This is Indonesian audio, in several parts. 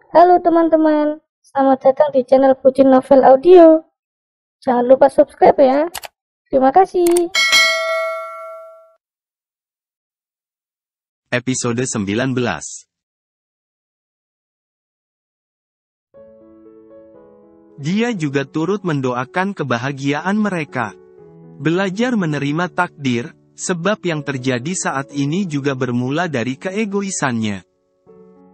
Halo teman-teman, selamat datang di channel Pucin Novel Audio. Jangan lupa subscribe ya. Terima kasih. Episode 19. Dia juga turut mendoakan kebahagiaan mereka. Belajar menerima takdir, sebab yang terjadi saat ini juga bermula dari keegoisannya.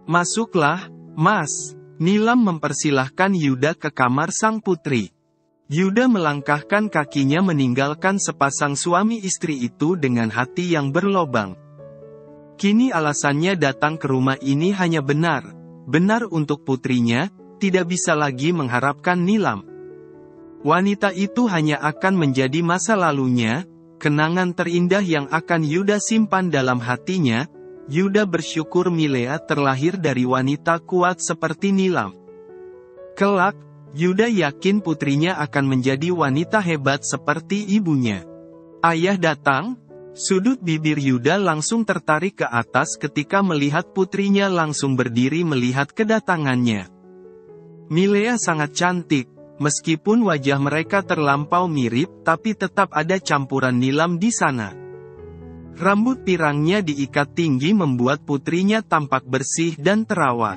Masuklah, Mas. Nilam mempersilahkan Yuda ke kamar sang putri. Yuda melangkahkan kakinya meninggalkan sepasang suami istri itu dengan hati yang berlobang. Kini alasannya datang ke rumah ini hanya benar untuk putrinya, tidak bisa lagi mengharapkan Nilam. Wanita itu hanya akan menjadi masa lalunya, kenangan terindah yang akan Yuda simpan dalam hatinya. Yuda bersyukur Milea terlahir dari wanita kuat seperti Nilam. Kelak, Yuda yakin putrinya akan menjadi wanita hebat seperti ibunya. Ayah datang? Sudut bibir Yuda langsung tertarik ke atas ketika melihat putrinya langsung berdiri melihat kedatangannya. Milea sangat cantik, meskipun wajah mereka terlampau mirip tapi tetap ada campuran Nilam di sana. Rambut pirangnya diikat tinggi membuat putrinya tampak bersih dan terawat.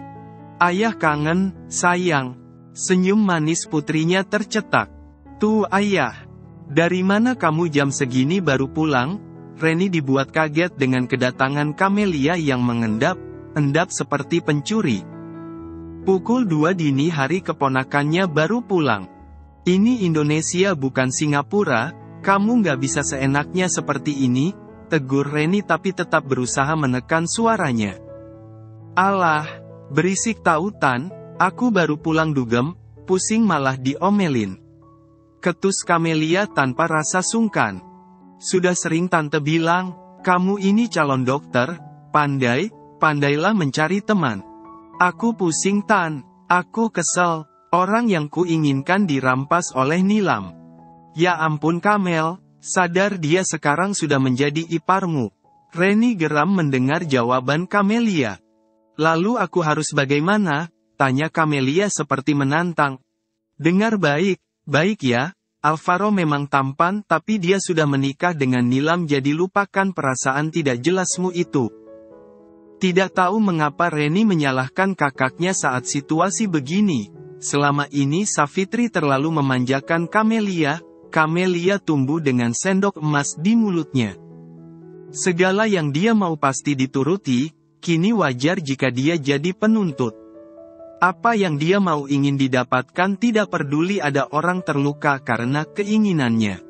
Ayah kangen, sayang. Senyum manis putrinya tercetak. Tuh ayah, dari mana kamu jam segini baru pulang? Reni dibuat kaget dengan kedatangan Camelia yang mengendap-endap seperti pencuri. Pukul 2 dini hari keponakannya baru pulang. Ini Indonesia bukan Singapura, kamu nggak bisa seenaknya seperti ini, tegur Reni tapi tetap berusaha menekan suaranya. Alah, berisik tautan, aku baru pulang dugem, pusing malah diomelin. Ketus Camelia tanpa rasa sungkan. Sudah sering tante bilang, kamu ini calon dokter, pandailah mencari teman. Aku pusing Tan, aku kesel, orang yang kuinginkan dirampas oleh Nilam. Ya ampun Kamel, sadar dia sekarang sudah menjadi iparmu. Reni geram mendengar jawaban Camelia. Lalu aku harus bagaimana? Tanya Camelia seperti menantang. Dengar baik ya, Alvaro memang tampan tapi dia sudah menikah dengan Nilam, jadi lupakan perasaan tidak jelasmu itu. Tidak tahu mengapa Reni menyalahkan kakaknya saat situasi begini. Selama ini Savitri terlalu memanjakan Camelia. Camelia tumbuh dengan sendok emas di mulutnya. Segala yang dia mau pasti dituruti, kini wajar jika dia jadi penuntut. Apa yang dia mau ingin didapatkan tidak peduli ada orang terluka karena keinginannya.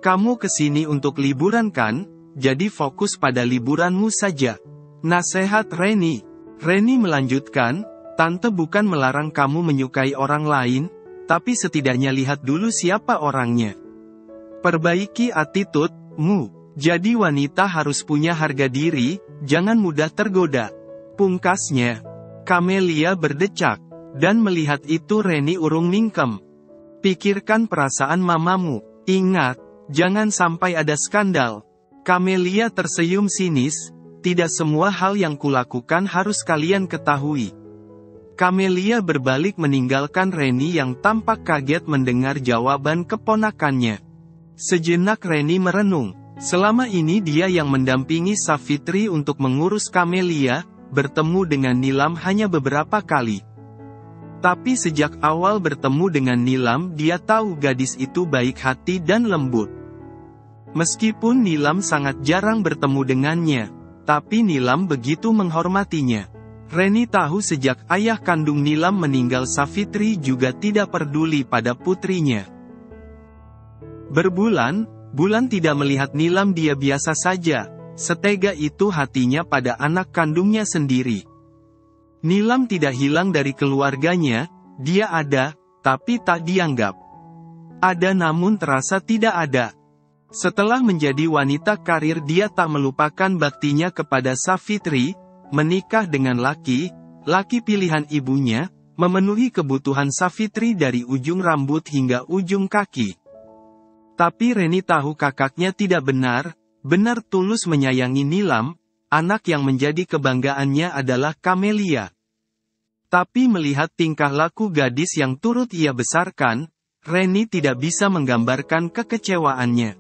Kamu kesini untuk liburan kan? Jadi fokus pada liburanmu saja. Nasihat Reni. Reni melanjutkan, tante bukan melarang kamu menyukai orang lain, tapi setidaknya lihat dulu siapa orangnya. Perbaiki attitude-mu. Jadi wanita harus punya harga diri, jangan mudah tergoda. Pungkasnya, Camelia berdecak. Dan melihat itu Reni urung mingkem. Pikirkan perasaan mamamu. Ingat, jangan sampai ada skandal. Camelia tersenyum sinis, tidak semua hal yang kulakukan harus kalian ketahui. Camelia berbalik meninggalkan Reni yang tampak kaget mendengar jawaban keponakannya. Sejenak Reni merenung. Selama ini dia yang mendampingi Savitri untuk mengurus Camelia, bertemu dengan Nilam hanya beberapa kali. Tapi sejak awal bertemu dengan Nilam dia tahu gadis itu baik hati dan lembut. Meskipun Nilam sangat jarang bertemu dengannya, tapi Nilam begitu menghormatinya. Reni tahu sejak ayah kandung Nilam meninggal Savitri juga tidak peduli pada putrinya. Berbulan-bulan tidak melihat Nilam dia biasa saja, setega itu hatinya pada anak kandungnya sendiri. Nilam tidak hilang dari keluarganya, dia ada, tapi tak dianggap. Ada namun terasa tidak ada. Setelah menjadi wanita karir dia tak melupakan baktinya kepada Savitri, menikah dengan laki pilihan ibunya, memenuhi kebutuhan Savitri dari ujung rambut hingga ujung kaki. Tapi Reni tahu kakaknya tidak benar tulus menyayangi Nilam, anak yang menjadi kebanggaannya adalah Camelia. Tapi melihat tingkah laku gadis yang turut ia besarkan, Reni tidak bisa menggambarkan kekecewaannya.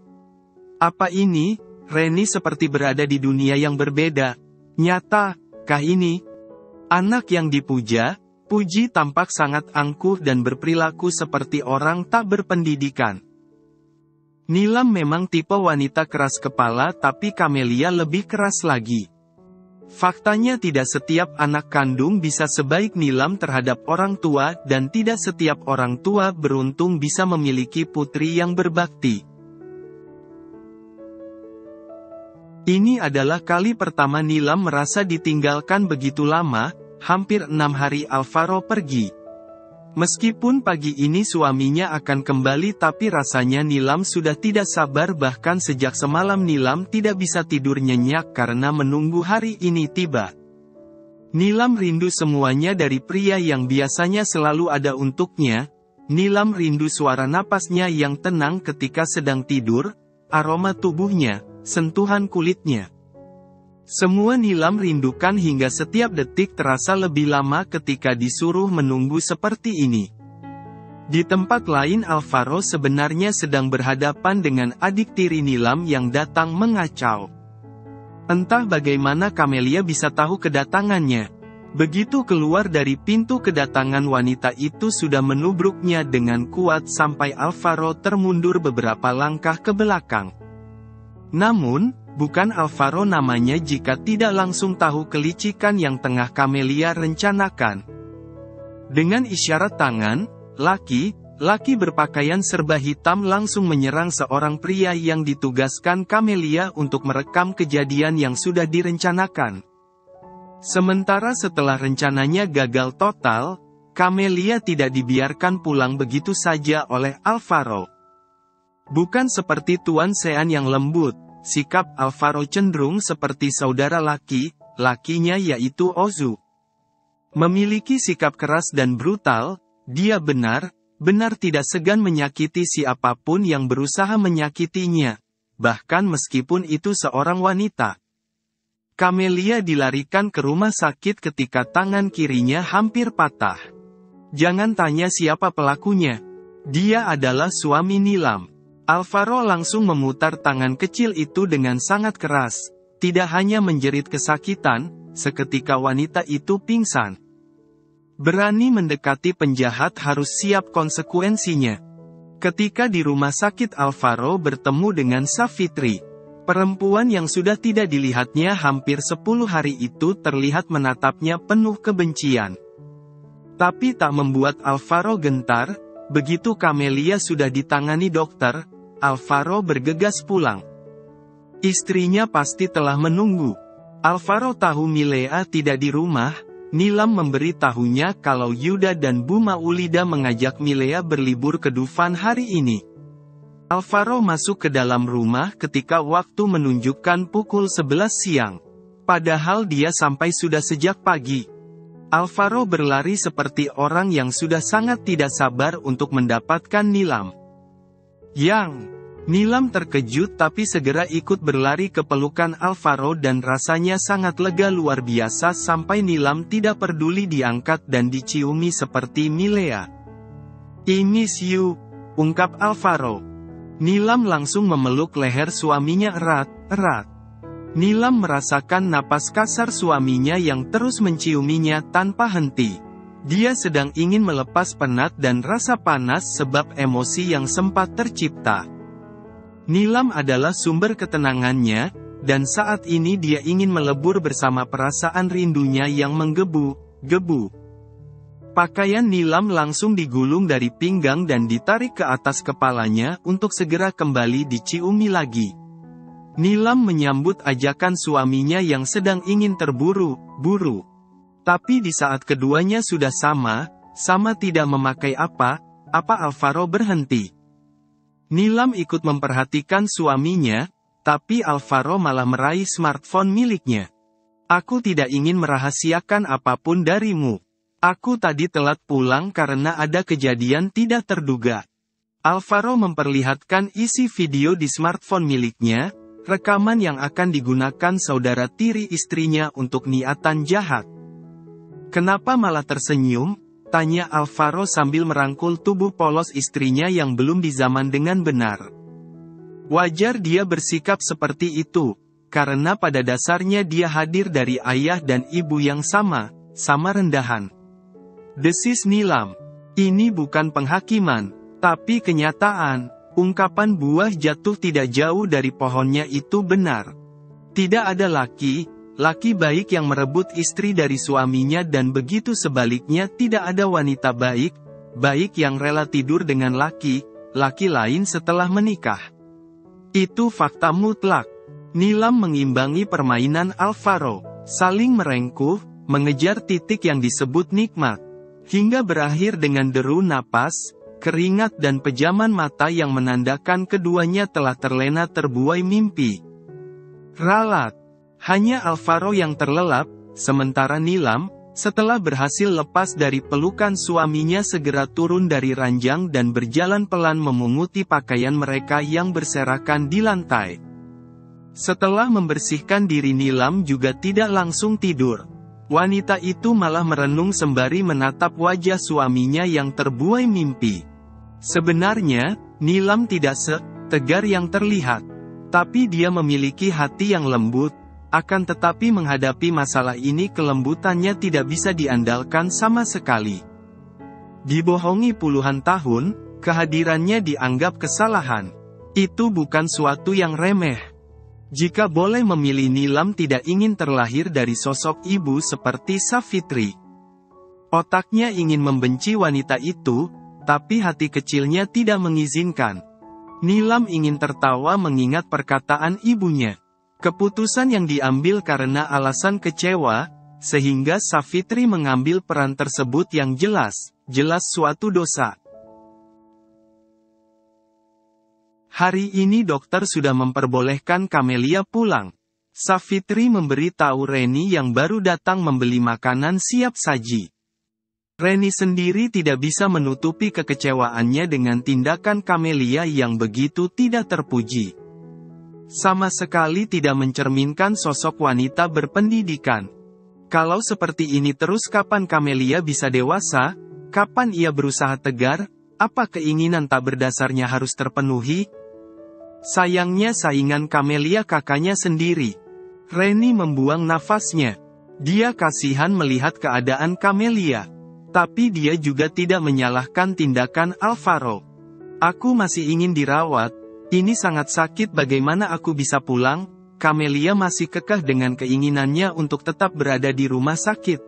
Apa ini? Reni seperti berada di dunia yang berbeda. Nyata, kah ini? Anak yang dipuja, Puji tampak sangat angkuh dan berperilaku seperti orang tak berpendidikan. Nilam memang tipe wanita keras kepala, tapi Camelia lebih keras lagi. Faktanya tidak setiap anak kandung bisa sebaik Nilam terhadap orang tua, dan tidak setiap orang tua beruntung bisa memiliki putri yang berbakti. Ini adalah kali pertama Nilam merasa ditinggalkan begitu lama, hampir 6 hari Alvaro pergi. Meskipun pagi ini suaminya akan kembali, tapi rasanya Nilam sudah tidak sabar. Bahkan sejak semalam Nilam tidak bisa tidur nyenyak karena menunggu hari ini tiba. Nilam rindu semuanya dari pria yang biasanya selalu ada untuknya. Nilam rindu suara napasnya yang tenang ketika sedang tidur, aroma tubuhnya, sentuhan kulitnya. Semua Nilam rindukan hingga setiap detik terasa lebih lama ketika disuruh menunggu seperti ini. Di tempat lain Alvaro sebenarnya sedang berhadapan dengan adik tiri Nilam yang datang mengacau. Entah bagaimana Camelia bisa tahu kedatangannya. Begitu keluar dari pintu, kedatangan wanita itu sudah menubruknya dengan kuat sampai Alvaro termundur beberapa langkah ke belakang. Namun, bukan Alvaro namanya jika tidak langsung tahu kelicikan yang tengah Camelia rencanakan. Dengan isyarat tangan, laki berpakaian serba hitam langsung menyerang seorang pria yang ditugaskan Camelia untuk merekam kejadian yang sudah direncanakan. Sementara setelah rencananya gagal total, Camelia tidak dibiarkan pulang begitu saja oleh Alvaro. Bukan seperti Tuan Sean yang lembut, sikap Alvaro cenderung seperti saudara lakinya yaitu Ozu. Memiliki sikap keras dan brutal, dia benar tidak segan menyakiti siapapun yang berusaha menyakitinya, bahkan meskipun itu seorang wanita. Camelia dilarikan ke rumah sakit ketika tangan kirinya hampir patah. Jangan tanya siapa pelakunya. Dia adalah suami Nilam. Alvaro langsung memutar tangan kecil itu dengan sangat keras. Tidak hanya menjerit kesakitan, seketika wanita itu pingsan. Berani mendekati penjahat harus siap konsekuensinya. Ketika di rumah sakit Alvaro bertemu dengan Savitri. Perempuan yang sudah tidak dilihatnya hampir 10 hari itu terlihat menatapnya penuh kebencian. Tapi tak membuat Alvaro gentar, begitu Camelia sudah ditangani dokter, Alvaro bergegas pulang. Istrinya pasti telah menunggu. Alvaro tahu Milea tidak di rumah. Nilam memberi tahunya kalau Yuda dan Bu Maulida mengajak Milea berlibur ke Dufan hari ini. Alvaro masuk ke dalam rumah ketika waktu menunjukkan pukul 11 siang. Padahal dia sampai sudah sejak pagi. Alvaro berlari seperti orang yang sudah sangat tidak sabar untuk mendapatkan Nilam. Nilam terkejut tapi segera ikut berlari ke pelukan Alvaro dan rasanya sangat lega luar biasa sampai Nilam tidak peduli diangkat dan diciumi seperti Milea. "I miss you," ungkap Alvaro. Nilam langsung memeluk leher suaminya erat-erat. Nilam merasakan napas kasar suaminya yang terus menciuminya tanpa henti. Dia sedang ingin melepas penat dan rasa panas sebab emosi yang sempat tercipta. Nilam adalah sumber ketenangannya, dan saat ini dia ingin melebur bersama perasaan rindunya yang menggebu-gebu. Pakaian Nilam langsung digulung dari pinggang dan ditarik ke atas kepalanya untuk segera kembali diciumi lagi. Nilam menyambut ajakan suaminya yang sedang ingin terburu-buru. Tapi di saat keduanya sudah sama tidak memakai apa Alvaro berhenti. Nilam ikut memperhatikan suaminya, tapi Alvaro malah meraih smartphone miliknya. "Aku tidak ingin merahasiakan apapun darimu. Aku tadi telat pulang karena ada kejadian tidak terduga." Alvaro memperlihatkan isi video di smartphone miliknya, rekaman yang akan digunakan saudara tiri istrinya untuk niatan jahat. Kenapa malah tersenyum? Tanya Alvaro sambil merangkul tubuh polos istrinya yang belum dizaman dengan benar. Wajar dia bersikap seperti itu, karena pada dasarnya dia hadir dari ayah dan ibu yang sama rendahan. Desis Nilam. Ini bukan penghakiman, tapi kenyataan. Ungkapan buah jatuh tidak jauh dari pohonnya itu benar. Tidak ada laki baik yang merebut istri dari suaminya dan begitu sebaliknya tidak ada wanita baik yang rela tidur dengan laki lain setelah menikah. Itu fakta mutlak. Nilam mengimbangi permainan Alvaro, saling merengkuh, mengejar titik yang disebut nikmat, hingga berakhir dengan deru napas, keringat dan pejaman mata yang menandakan keduanya telah terlena terbuai mimpi. Ralat. Hanya Alvaro yang terlelap, sementara Nilam, setelah berhasil lepas dari pelukan suaminya segera turun dari ranjang dan berjalan pelan memunguti pakaian mereka yang berserakan di lantai. Setelah membersihkan diri Nilam juga tidak langsung tidur. Wanita itu malah merenung sembari menatap wajah suaminya yang terbuai mimpi. Sebenarnya, Nilam tidak setegar yang terlihat. Tapi dia memiliki hati yang lembut. Akan tetapi menghadapi masalah ini kelembutannya tidak bisa diandalkan sama sekali. Dibohongi puluhan tahun, kehadirannya dianggap kesalahan. Itu bukan suatu yang remeh. Jika boleh memilih, Nilam tidak ingin terlahir dari sosok ibu seperti Savitri. Otaknya ingin membenci wanita itu, tapi hati kecilnya tidak mengizinkan. Nilam ingin tertawa mengingat perkataan ibunya. Keputusan yang diambil karena alasan kecewa, sehingga Savitri mengambil peran tersebut yang jelas suatu dosa. Hari ini dokter sudah memperbolehkan Camelia pulang. Savitri memberitahu Reni yang baru datang membeli makanan siap saji. Reni sendiri tidak bisa menutupi kekecewaannya dengan tindakan Camelia yang begitu tidak terpuji. Sama sekali tidak mencerminkan sosok wanita berpendidikan. Kalau seperti ini terus, kapan Camelia bisa dewasa? Kapan ia berusaha tegar? Apa keinginan tak berdasarnya harus terpenuhi? Sayangnya saingan Camelia kakaknya sendiri. Reni membuang nafasnya. Dia kasihan melihat keadaan Camelia. Tapi dia juga tidak menyalahkan tindakan Alvaro. Aku masih ingin dirawat. Ini sangat sakit, bagaimana aku bisa pulang? Camelia masih kekeh dengan keinginannya untuk tetap berada di rumah sakit.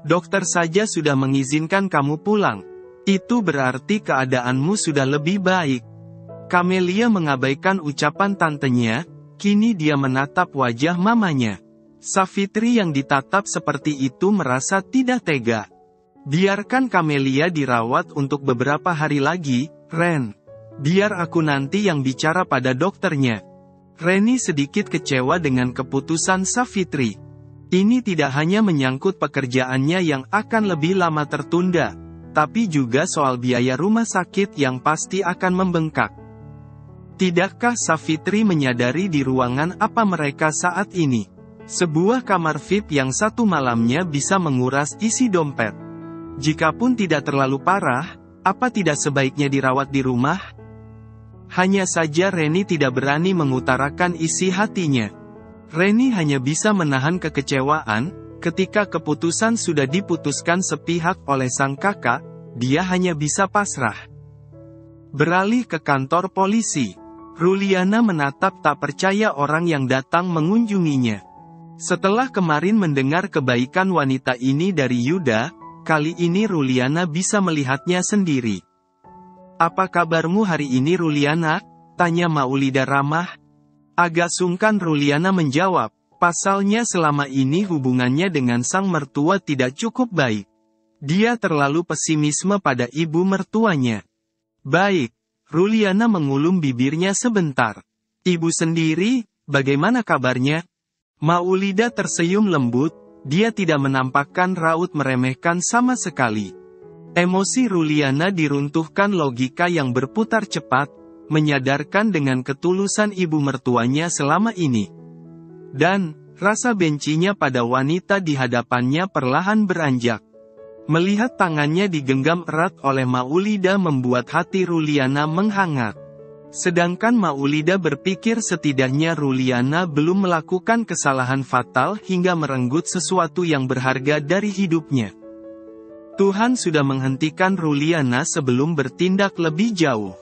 Dokter saja sudah mengizinkan kamu pulang. Itu berarti keadaanmu sudah lebih baik. Camelia mengabaikan ucapan tantenya, kini dia menatap wajah mamanya. Savitri yang ditatap seperti itu merasa tidak tega. Biarkan Camelia dirawat untuk beberapa hari lagi, Ren. Biar aku nanti yang bicara pada dokternya. Reni sedikit kecewa dengan keputusan Savitri. Ini tidak hanya menyangkut pekerjaannya yang akan lebih lama tertunda, tapi juga soal biaya rumah sakit yang pasti akan membengkak. Tidakkah Savitri menyadari di ruangan apa mereka saat ini? Sebuah kamar VIP yang satu malamnya bisa menguras isi dompet. Jikapun tidak terlalu parah, apa tidak sebaiknya dirawat di rumah? Hanya saja Reni tidak berani mengutarakan isi hatinya. Reni hanya bisa menahan kekecewaan, ketika keputusan sudah diputuskan sepihak oleh sang kakak, dia hanya bisa pasrah. Beralih ke kantor polisi, Ruliana menatap tak percaya orang yang datang mengunjunginya. Setelah kemarin mendengar kebaikan wanita ini dari Yuda, kali ini Ruliana bisa melihatnya sendiri. Apa kabarmu hari ini, Ruliana? Tanya Maulida ramah. Agak sungkan Ruliana menjawab, pasalnya selama ini hubungannya dengan sang mertua tidak cukup baik. Dia terlalu pesimisme pada ibu mertuanya. Baik, Ruliana mengulum bibirnya sebentar. Ibu sendiri, bagaimana kabarnya? Maulida tersenyum lembut, dia tidak menampakkan raut meremehkan sama sekali. Emosi Ruliana diruntuhkan logika yang berputar cepat, menyadarkan dengan ketulusan ibu mertuanya selama ini. Dan, Rasa bencinya pada wanita di hadapannya perlahan beranjak. Melihat tangannya digenggam erat oleh Maulida membuat hati Ruliana menghangat. Sedangkan Maulida berpikir setidaknya Ruliana belum melakukan kesalahan fatal hingga merenggut sesuatu yang berharga dari hidupnya. Tuhan sudah menghentikan Ruliana sebelum bertindak lebih jauh.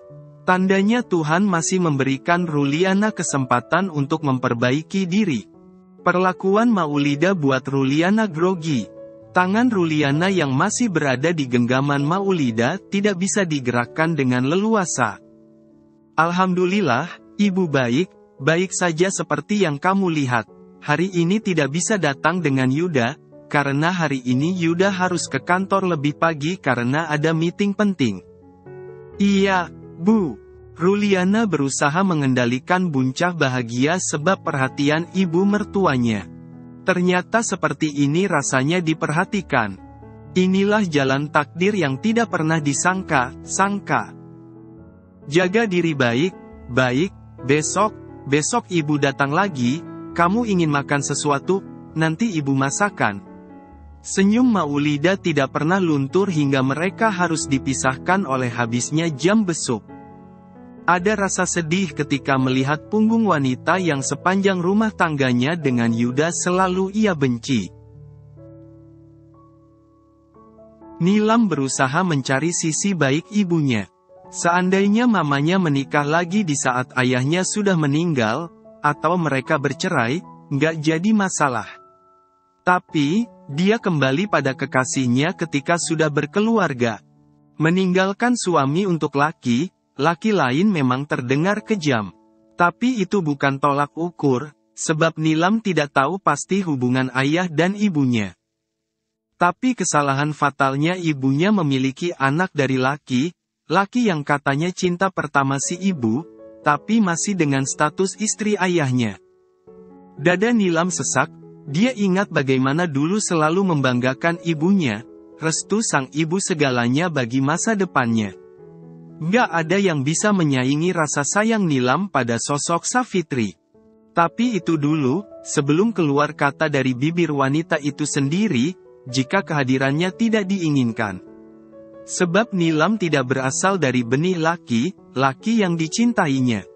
Tandanya Tuhan masih memberikan Ruliana kesempatan untuk memperbaiki diri. Perlakuan Maulida buat Ruliana grogi. Tangan Ruliana yang masih berada di genggaman Maulida tidak bisa digerakkan dengan leluasa. Alhamdulillah, Ibu baik saja seperti yang kamu lihat. Hari ini tidak bisa datang dengan Yuda, karena hari ini Yuda harus ke kantor lebih pagi karena ada meeting penting. Iya, Bu. Ruliana berusaha mengendalikan buncah bahagia sebab perhatian ibu mertuanya. Ternyata seperti ini rasanya diperhatikan. Inilah jalan takdir yang tidak pernah disangka. Jaga diri baik, besok ibu datang lagi, kamu ingin makan sesuatu, nanti ibu masakan. Senyum Maulida tidak pernah luntur hingga mereka harus dipisahkan oleh habisnya jam besuk. Ada rasa sedih ketika melihat punggung wanita yang sepanjang rumah tangganya dengan Yuda selalu ia benci. Nilam berusaha mencari sisi baik ibunya. Seandainya mamanya menikah lagi di saat ayahnya sudah meninggal, atau mereka bercerai, nggak jadi masalah. Tapi, dia kembali pada kekasihnya ketika sudah berkeluarga. Meninggalkan suami untuk laki lain memang terdengar kejam. Tapi itu bukan tolak ukur, sebab Nilam tidak tahu pasti hubungan ayah dan ibunya. Tapi kesalahan fatalnya ibunya memiliki anak dari laki yang katanya cinta pertama si ibu, tapi masih dengan status istri ayahnya. Dada Nilam sesak, dia ingat bagaimana dulu selalu membanggakan ibunya, restu sang ibu segalanya bagi masa depannya. Nggak ada yang bisa menyaingi rasa sayang Nilam pada sosok Safitri. Tapi itu dulu, sebelum keluar kata dari bibir wanita itu sendiri, jika kehadirannya tidak diinginkan. Sebab Nilam tidak berasal dari benih laki yang dicintainya.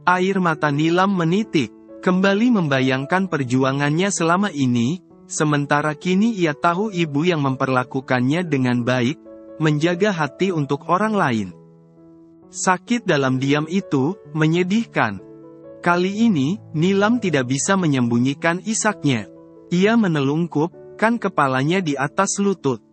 Air mata Nilam menitik, kembali membayangkan perjuangannya selama ini, sementara kini ia tahu ibu yang memperlakukannya dengan baik, menjaga hati untuk orang lain. Sakit dalam diam itu, menyedihkan. Kali ini, Nilam tidak bisa menyembunyikan isaknya. Ia menelungkupkan kepalanya di atas lutut.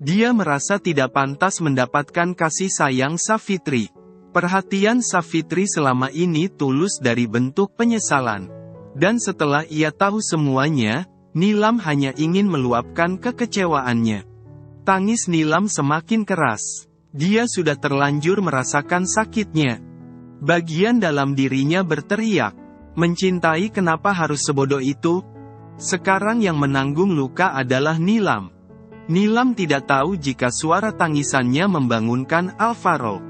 Dia merasa tidak pantas mendapatkan kasih sayang Safitri. Perhatian Safitri selama ini tulus dari bentuk penyesalan. Dan setelah ia tahu semuanya, Nilam hanya ingin meluapkan kekecewaannya. Tangis Nilam semakin keras. Dia sudah terlanjur merasakan sakitnya. Bagian dalam dirinya berteriak, mencintai kenapa harus sebodoh itu? Sekarang yang menanggung luka adalah Nilam. Nilam tidak tahu jika suara tangisannya membangunkan Alvaro.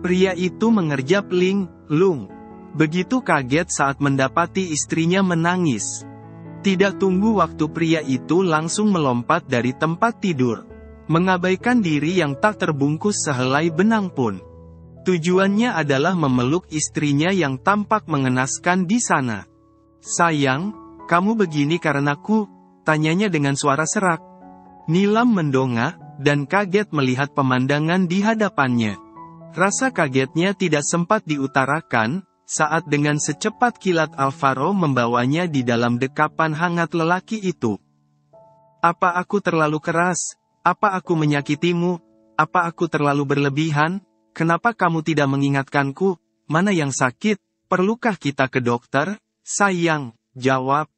Pria itu mengerjap linglung. Begitu kaget saat mendapati istrinya menangis. Tidak tunggu waktu pria itu langsung melompat dari tempat tidur. Mengabaikan diri yang tak terbungkus sehelai benang pun. Tujuannya adalah memeluk istrinya yang tampak mengenaskan di sana. Sayang, kamu begini karenaku, tanyanya dengan suara serak. Nilam mendongak, dan kaget melihat pemandangan di hadapannya. Rasa kagetnya tidak sempat diutarakan, saat dengan secepat kilat Alvaro membawanya di dalam dekapan hangat lelaki itu. Apa aku terlalu keras? Apa aku menyakitimu? Apa aku terlalu berlebihan? Kenapa kamu tidak mengingatkanku? Mana yang sakit? Perlukah kita ke dokter? Sayang, jawab.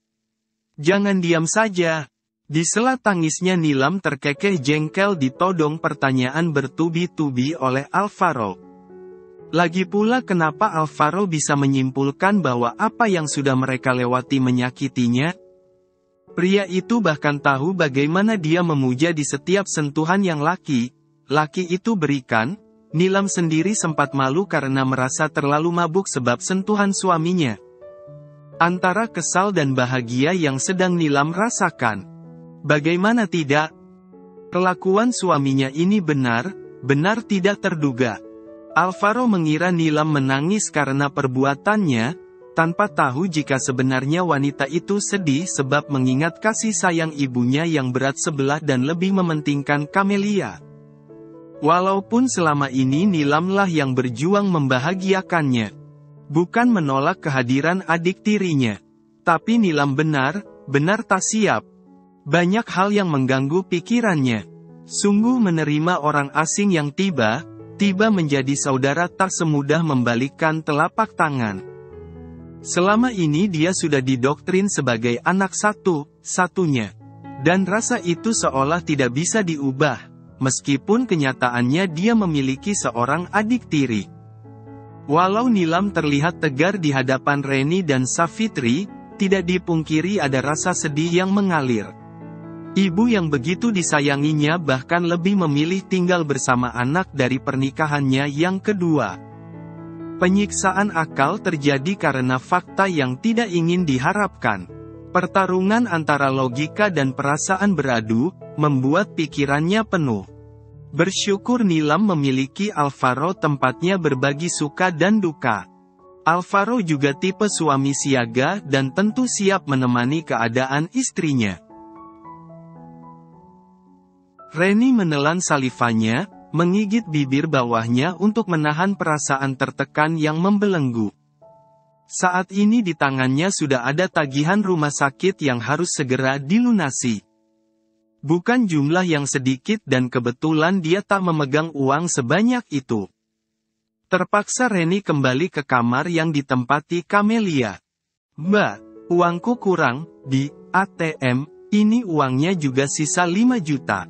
Jangan diam saja. Di sela tangisnya Nilam terkekeh jengkel ditodong pertanyaan bertubi-tubi oleh Alvaro. Lagi pula kenapa Alvaro bisa menyimpulkan bahwa apa yang sudah mereka lewati menyakitinya? Pria itu bahkan tahu bagaimana dia memuja di setiap sentuhan yang laki itu berikan. Nilam sendiri sempat malu karena merasa terlalu mabuk sebab sentuhan suaminya. Antara kesal dan bahagia yang sedang Nilam rasakan. Bagaimana tidak? Perlakuan suaminya ini benar tidak terduga. Alvaro mengira Nilam menangis karena perbuatannya, tanpa tahu jika sebenarnya wanita itu sedih sebab mengingat kasih sayang ibunya yang berat sebelah dan lebih mementingkan Camelia. Walaupun selama ini Nilamlah yang berjuang membahagiakannya. Bukan menolak kehadiran adik tirinya. Tapi Nilam benar tak siap. Banyak hal yang mengganggu pikirannya. Sungguh menerima orang asing yang tiba menjadi saudara tak semudah membalikkan telapak tangan. Selama ini dia sudah didoktrin sebagai anak satu-satunya. Dan rasa itu seolah tidak bisa diubah, meskipun kenyataannya dia memiliki seorang adik tiri. Walau Nilam terlihat tegar di hadapan Reni dan Savitri, tidak dipungkiri ada rasa sedih yang mengalir. Ibu yang begitu disayanginya bahkan lebih memilih tinggal bersama anak dari pernikahannya yang kedua. Penyiksaan akal terjadi karena fakta yang tidak ingin diharapkan. Pertarungan antara logika dan perasaan beradu, membuat pikirannya penuh. Bersyukur Nilam memiliki Alvaro tempatnya berbagi suka dan duka. Alvaro juga tipe suami siaga dan tentu siap menemani keadaan istrinya. Reni menelan salivanya, menggigit bibir bawahnya untuk menahan perasaan tertekan yang membelenggu. Saat ini di tangannya sudah ada tagihan rumah sakit yang harus segera dilunasi. Bukan jumlah yang sedikit dan kebetulan dia tak memegang uang sebanyak itu. Terpaksa Reni kembali ke kamar yang ditempati Camelia. "Mbak, uangku kurang, di ATM, ini uangnya juga sisa 5 juta.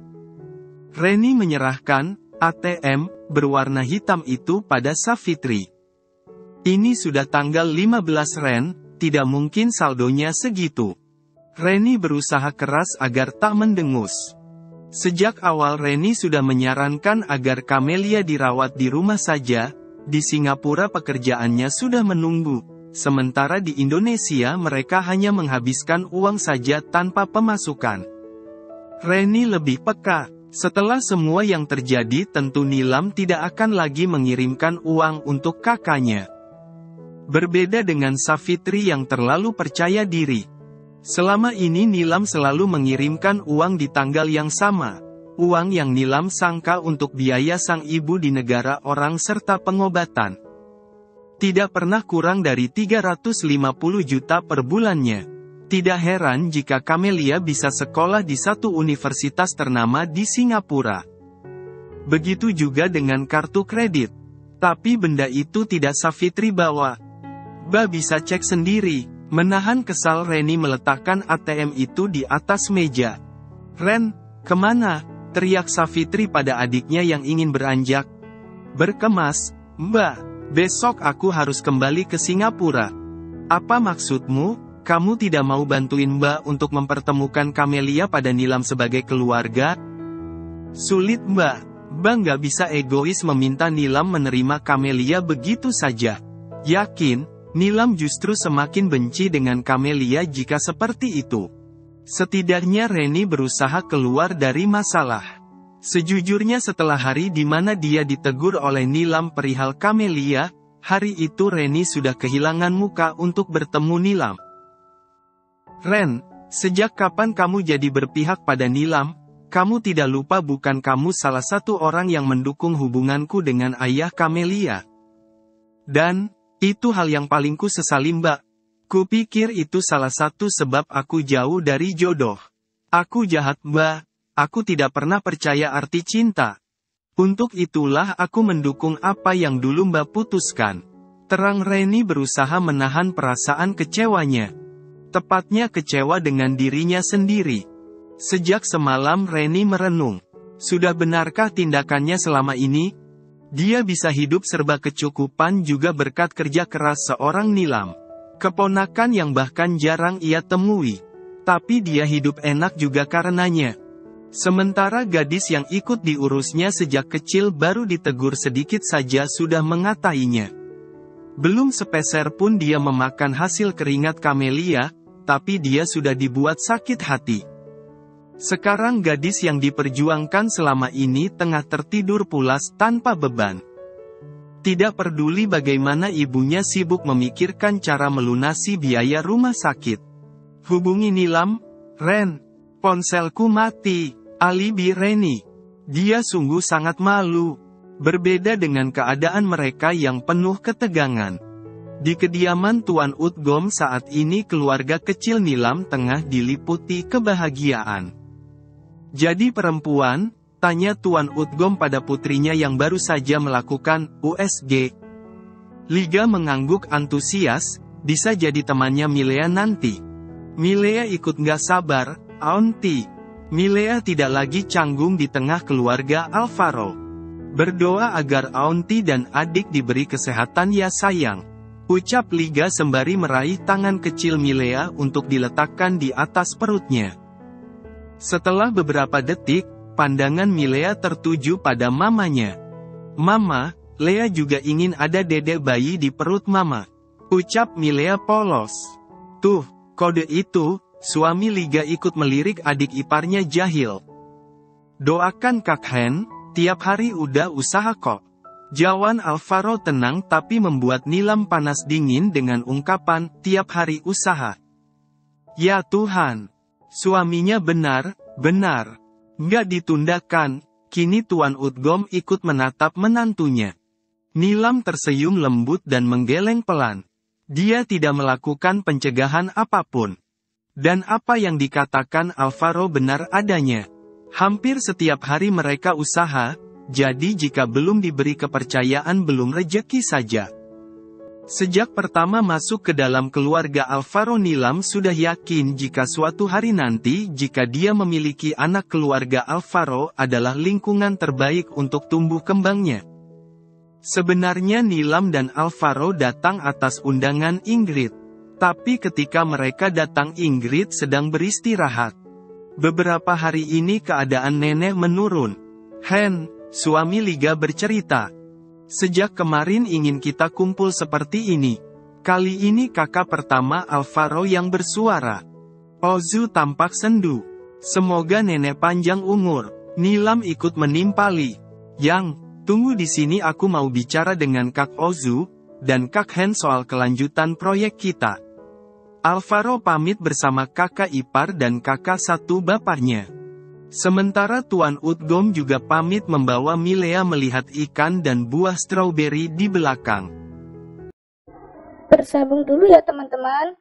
Reni menyerahkan ATM berwarna hitam itu pada Savitri. "Ini sudah tanggal 15 Ren, tidak mungkin saldonya segitu." Reni berusaha keras agar tak mendengus. Sejak awal Reni sudah menyarankan agar Camelia dirawat di rumah saja. Di Singapura pekerjaannya sudah menunggu, sementara di Indonesia mereka hanya menghabiskan uang saja tanpa pemasukan. Reni lebih peka. Setelah semua yang terjadi tentu Nilam tidak akan lagi mengirimkan uang untuk kakaknya. Berbeda dengan Savitri yang terlalu percaya diri. Selama ini Nilam selalu mengirimkan uang di tanggal yang sama. Uang yang Nilam sangka untuk biaya sang ibu di negara orang serta pengobatan. Tidak pernah kurang dari 350 juta per bulannya. Tidak heran jika Camelia bisa sekolah di satu universitas ternama di Singapura. Begitu juga dengan kartu kredit. Tapi benda itu tidak Savitri bawa. "Ba bisa cek sendiri." Menahan kesal Reni meletakkan ATM itu di atas meja. "Ren, kemana?" teriak Savitri pada adiknya yang ingin beranjak. Berkemas, "Mbak, besok aku harus kembali ke Singapura." "Apa maksudmu? Kamu tidak mau bantuin Mbak untuk mempertemukan Camelia pada Nilam sebagai keluarga?" "Sulit Mbak. Mbak nggak bisa egois meminta Nilam menerima Camelia begitu saja." Yakin, Nilam justru semakin benci dengan Camelia jika seperti itu. Setidaknya Reni berusaha keluar dari masalah. Sejujurnya setelah hari di mana dia ditegur oleh Nilam perihal Camelia, hari itu Reni sudah kehilangan muka untuk bertemu Nilam. "Ren, sejak kapan kamu jadi berpihak pada Nilam? Kamu tidak lupa bukan kamu salah satu orang yang mendukung hubunganku dengan ayah Camelia? Dan, itu hal yang paling ku sesali Mbak. Kupikir itu salah satu sebab aku jauh dari jodoh. Aku jahat Mbak, aku tidak pernah percaya arti cinta. Untuk itulah aku mendukung apa yang dulu Mbak putuskan." Terang Reni berusaha menahan perasaan kecewanya. Tepatnya kecewa dengan dirinya sendiri. Sejak semalam Reni merenung. Sudah benarkah tindakannya selama ini? Dia bisa hidup serba kecukupan juga berkat kerja keras seorang Nilam. Keponakan yang bahkan jarang ia temui. Tapi dia hidup enak juga karenanya. Sementara gadis yang ikut diurusnya sejak kecil baru ditegur sedikit saja sudah mengatainya. Belum sepeser pun dia memakan hasil keringat Kamelia, tapi dia sudah dibuat sakit hati. Sekarang gadis yang diperjuangkan selama ini tengah tertidur pulas tanpa beban. Tidak peduli bagaimana ibunya sibuk memikirkan cara melunasi biaya rumah sakit. Hubungi Nilam, Ren. Ponselku mati, alibi Reni. Dia sungguh sangat malu. Berbeda dengan keadaan mereka yang penuh ketegangan. Di kediaman Tuan Utgom saat ini keluarga kecil Nilam tengah diliputi kebahagiaan. Jadi perempuan? Tanya Tuan Utgom pada putrinya yang baru saja melakukan USG. Liga mengangguk antusias, bisa jadi temannya Milea nanti. Milea ikut nggak sabar, Auntie. Milea tidak lagi canggung di tengah keluarga Alvaro. Berdoa agar Auntie dan adik diberi kesehatan ya sayang. Ucap Liga sembari meraih tangan kecil Milea untuk diletakkan di atas perutnya. Setelah beberapa detik, pandangan Milea tertuju pada mamanya. Mama, Lea juga ingin ada dedek bayi di perut mama. Ucap Milea polos. Tuh, kode itu, suami Liga ikut melirik adik iparnya Jahil. Doakan Kak Hen. Tiap hari udah usaha kok. Jawaban Alvaro tenang tapi membuat Nilam panas dingin dengan ungkapan, tiap hari usaha. Ya Tuhan. Suaminya benar. Nggak ditundakan. Kini Tuan Utgom ikut menatap menantunya. Nilam tersenyum lembut dan menggeleng pelan. Dia tidak melakukan pencegahan apapun. Dan apa yang dikatakan Alvaro benar adanya. Hampir setiap hari mereka usaha, jadi jika belum diberi kepercayaan belum rejeki saja. Sejak pertama masuk ke dalam keluarga Alvaro, Nilam sudah yakin jika suatu hari nanti jika dia memiliki anak, keluarga Alvaro adalah lingkungan terbaik untuk tumbuh kembangnya. Sebenarnya Nilam dan Alvaro datang atas undangan Ingrid. Tapi ketika mereka datang Ingrid sedang beristirahat. Beberapa hari ini keadaan nenek menurun. Hen, suami Liga bercerita. Sejak kemarin ingin kita kumpul seperti ini. Kali ini kakak pertama Alvaro yang bersuara. Ozu tampak sendu. Semoga nenek panjang umur. Nilam ikut menimpali. Yang, tunggu di sini, aku mau bicara dengan Kak Ozu dan Kak Hen soal kelanjutan proyek kita. Alvaro pamit bersama kakak ipar dan kakak satu bapaknya. Sementara Tuan Utgom juga pamit membawa Milea melihat ikan dan buah stroberi di belakang. Bersambung dulu ya teman-teman.